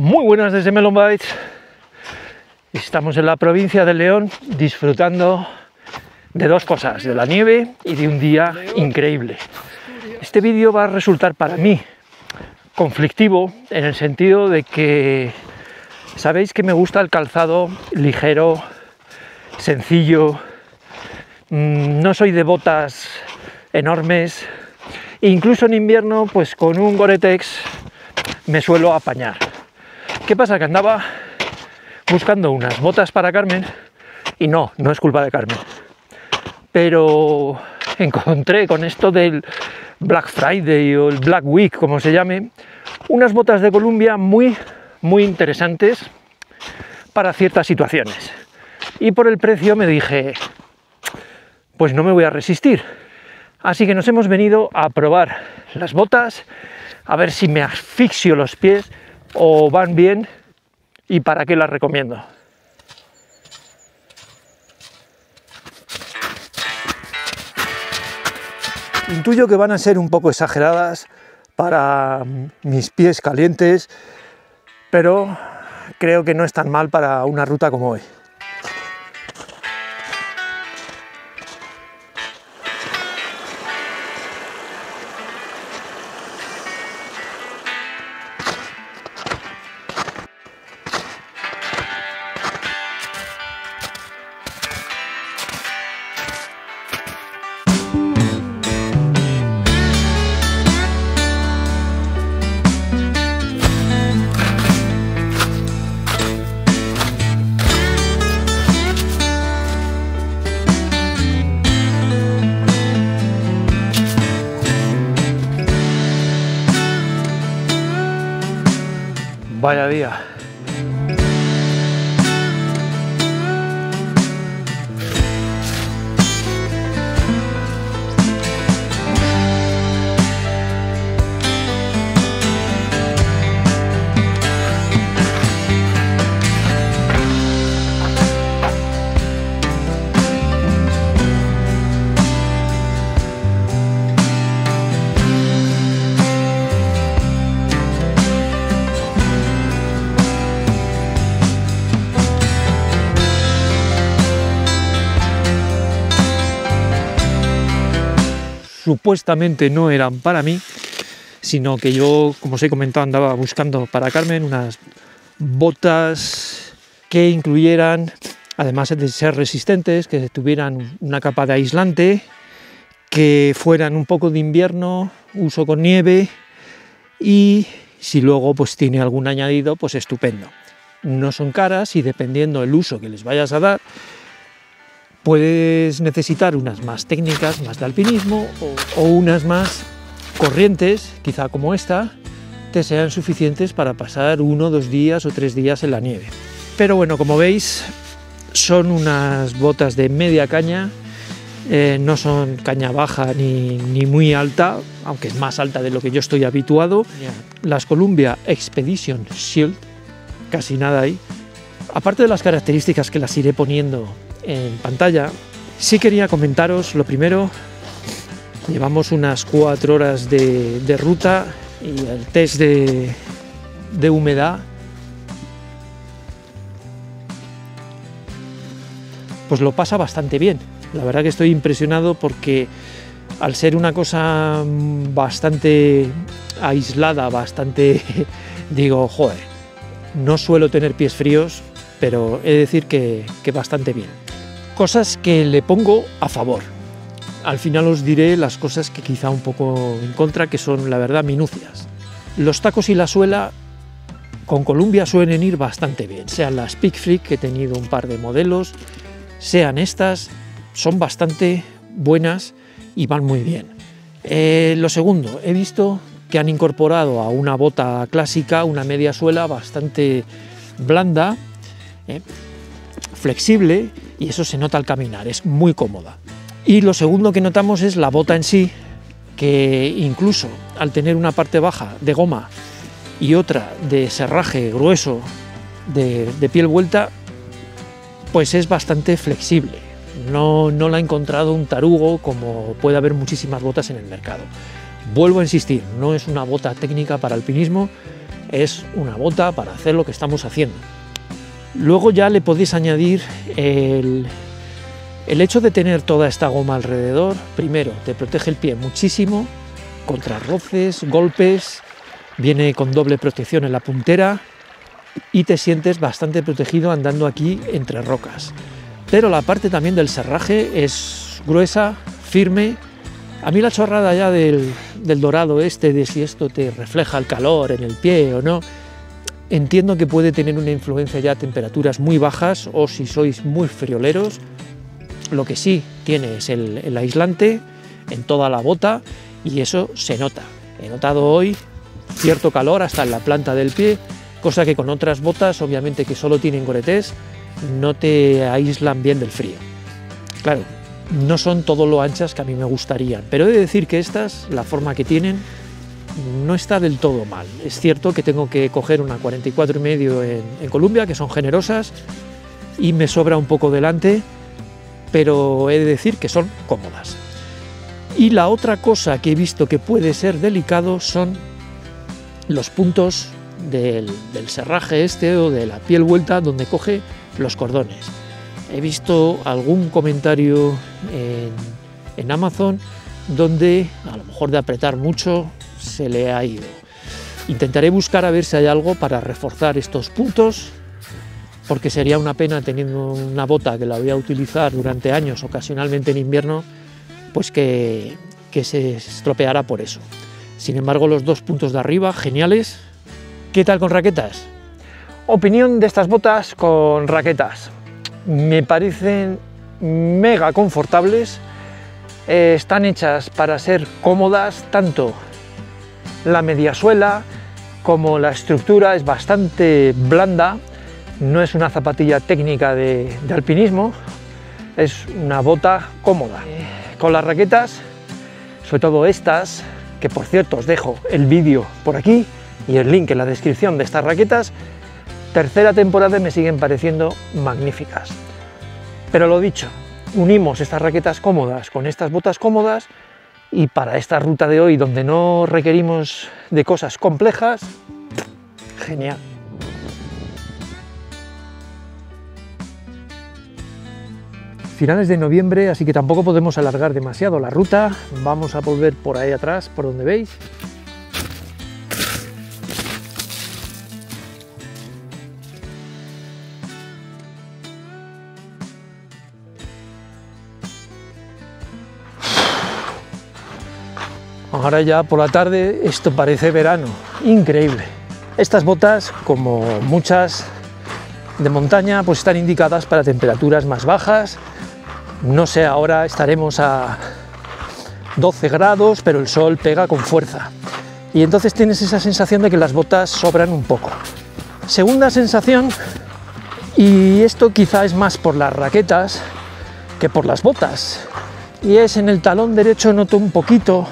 Muy buenas desde Melon Bites. Estamos en la provincia de León disfrutando de dos cosas, de la nieve y de un día increíble. Este vídeo va a resultar para mí conflictivo en el sentido de que sabéis que me gusta el calzado ligero, sencillo, no soy de botas enormes, incluso en invierno pues con un Gore-Tex me suelo apañar. ¿Qué pasa? Que andaba buscando unas botas para Carmen y no es culpa de Carmen, pero encontré con esto del Black Friday o el Black Week, como se llame, unas botas de Columbia muy interesantes para ciertas situaciones, y por el precio me dije, pues no me voy a resistir, así que nos hemos venido a probar las botas, a ver si me asfixio los pies o van bien y para qué las recomiendo. Intuyo que van a ser un poco exageradas para mis pies calientes, pero creo que no es tan mal para una ruta como hoy. Vaya día. Supuestamente no eran para mí, sino que yo, como os he comentado, andaba buscando para Carmen unas botas que incluyeran, además de ser resistentes, que tuvieran una capa de aislante, que fueran un poco de invierno, uso con nieve, y si luego pues tiene algún añadido, pues estupendo. No son caras y dependiendo del uso que les vayas a dar, puedes necesitar unas más técnicas, más de alpinismo, o unas más corrientes, quizá como esta, te sean suficientes para pasar 1, 2 días o 3 días en la nieve. Pero bueno, como veis, son unas botas de media caña, no son caña baja ni muy alta, aunque es más alta de lo que yo estoy habituado. Las Columbia Expedition Shield, casi nada ahí. Aparte de las características que las iré poniendo en pantalla, sí quería comentaros lo primero. Llevamos unas 4 horas de ruta y el test de humedad pues lo pasa bastante bien. La verdad que estoy impresionado porque al ser una cosa bastante aislada, bastante digo, joder, no suelo tener pies fríos, pero he de decir que bastante bien. Cosas que le pongo a favor. Al final os diré las cosas que quizá un poco en contra, que son la verdad minucias. Los tacos y la suela con Columbia suelen ir bastante bien, sean las Peak Freak, que he tenido un par de modelos, sean estas, son bastante buenas y van muy bien. Lo segundo, he visto que han incorporado a una bota clásica una media suela bastante blanda, flexible, y eso se nota al caminar, es muy cómoda. Y lo segundo que notamos es la bota en sí, que incluso al tener una parte baja de goma y otra de serraje grueso de piel vuelta, pues es bastante flexible. No la he encontrado un tarugo como puede haber muchísimas botas en el mercado. Vuelvo a insistir, no es una bota técnica para alpinismo, es una bota para hacer lo que estamos haciendo. Luego ya le podéis añadir el hecho de tener toda esta goma alrededor. Primero, te protege el pie muchísimo contra roces, golpes, viene con doble protección en la puntera y te sientes bastante protegido andando aquí entre rocas. Pero la parte también del serraje es gruesa, firme. A mí la chorrada ya del dorado de si esto te refleja el calor en el pie o no, entiendo que puede tener una influencia ya a temperaturas muy bajas o si sois muy frioleros. Lo que sí tiene es el aislante en toda la bota y eso se nota. He notado hoy cierto calor hasta en la planta del pie, cosa que con otras botas, obviamente que solo tienen Gore-Tex, no te aíslan bien del frío. Claro, no son todo lo anchas que a mí me gustarían, pero he de decir que estas, la forma que tienen, no está del todo mal. Es cierto que tengo que coger una 44,5 en Columbia, que son generosas, y me sobra un poco delante, pero he de decir que son cómodas. Y la otra cosa que he visto que puede ser delicado son los puntos del serraje o de la piel vuelta donde coge los cordones. He visto algún comentario en Amazon donde a lo mejor de apretar mucho se le ha ido. Intentaré buscar a ver si hay algo para reforzar estos puntos, porque sería una pena, teniendo una bota que la voy a utilizar durante años, ocasionalmente en invierno, pues que se estropeara por eso. Sin embargo, los dos puntos de arriba, geniales. ¿Qué tal con raquetas? Opinión de estas botas con raquetas. Me parecen mega confortables, están hechas para ser cómodas, tanto la mediasuela como la estructura es bastante blanda, no es una zapatilla técnica de alpinismo, es una bota cómoda. Con las raquetas, sobre todo estas, que por cierto os dejo el vídeo por aquí y el link en la descripción de estas raquetas, tercera temporada, me siguen pareciendo magníficas. Pero lo dicho, unimos estas raquetas cómodas con estas botas cómodas y para esta ruta de hoy, donde no requerimos de cosas complejas, genial. Finales de noviembre, así que tampoco podemos alargar demasiado la ruta. Vamos a volver por ahí atrás, por donde veis. Ahora ya por la tarde esto parece verano, increíble. Estas botas, como muchas de montaña, pues están indicadas para temperaturas más bajas. No sé, ahora estaremos a 12 grados, pero el sol pega con fuerza. Y entonces tienes esa sensación de que las botas sobran un poco. Segunda sensación, y esto quizá es más por las raquetas que por las botas, y es en el talón derecho noto un poquito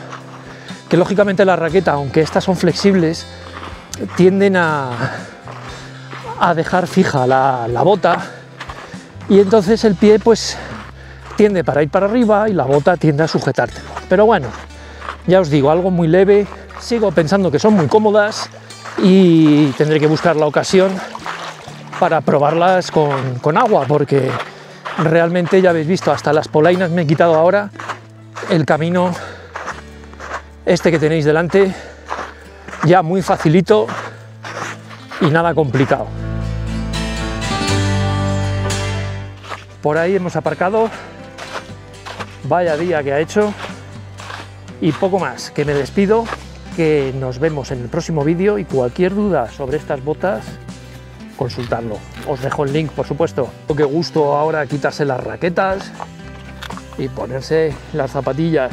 que lógicamente la raqueta, aunque estas son flexibles, tienden a dejar fija la bota y entonces el pie pues tiende para ir para arriba y la bota tiende a sujetártelo. Pero bueno, ya os digo, algo muy leve, sigo pensando que son muy cómodas y tendré que buscar la ocasión para probarlas con agua, porque realmente ya habéis visto, hasta las polainas me he quitado ahora. El camino este que tenéis delante ya muy facilito y nada complicado. Por ahí hemos aparcado, vaya día que ha hecho, y poco más, que me despido, que nos vemos en el próximo vídeo y cualquier duda sobre estas botas, consultadlo. Os dejo el link, por supuesto. Qué gusto ahora quitarse las raquetas y ponerse las zapatillas.